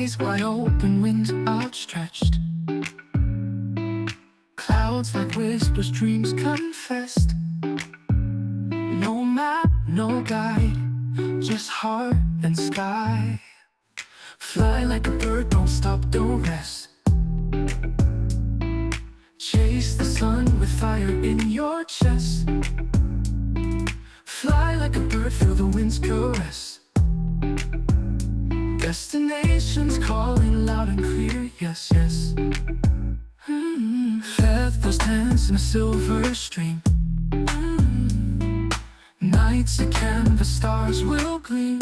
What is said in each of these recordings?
Eyes wide open, wings outstretched. Clouds like whispers, dreams confessed. No map, no guide, just heart and sky. Fly like a bird, don't stop, don't rest. Chase the sun with fire in your chest. Fly like a bird, feel the wind's caress. Destinations calling loud and clear, yes, yes. Feathers dance in a silver stream. Nights a canvas, stars will gleam.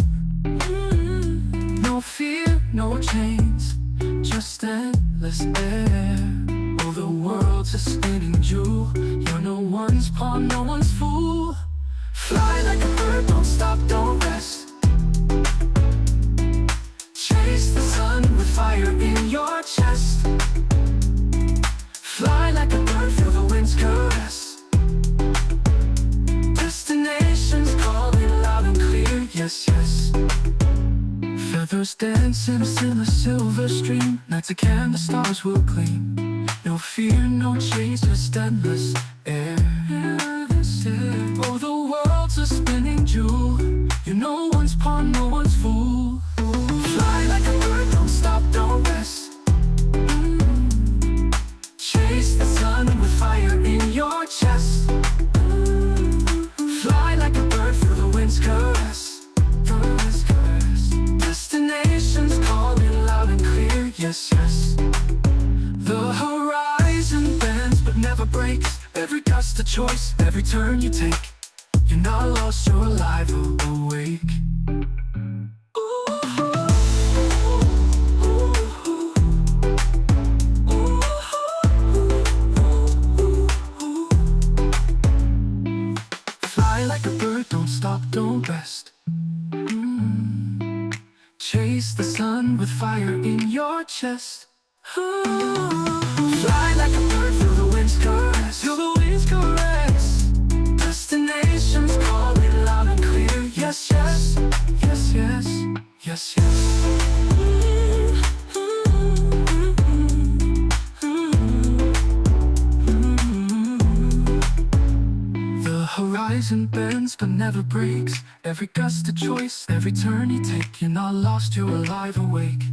No fear, no chains, just endless air. Oh, the world's a spinning jewel. You're no one's pawn, no one's fool. Fly like a bird, don't stop, don't rest. Chase the sun with fire in your chest. Fly like a bird, feel the wind's caress. Destinations calling loud and clear, yes, yes. Feathers dance in a silver stream. Nights a canvas, stars will gleam. No fear, no chains, just endless air. Oh, the world's a spinning jewel. You're no one's pawn, no one's fool. Fly like a bird, don't stop, don't rest. Chase the sun with fire in your chest. Fly like a bird, feel the wind's caress. Destinations calling loud and clear, yes, yes. The horizon bends but never breaks. Every gust a choice, every turn you take. You're not lost, you're alive or awake. Fly like a bird, don't stop, don't rest. Chase the sun with fire in your chest. Fly like a bird, feel the wind's caress. Feel the wind's caress. Destinations calling loud and clear. Yes, yes, yes, yes, yes, yes. The horizon bends but never breaks. Every gust a choice, every turn you take. You're not lost, you're alive, awake.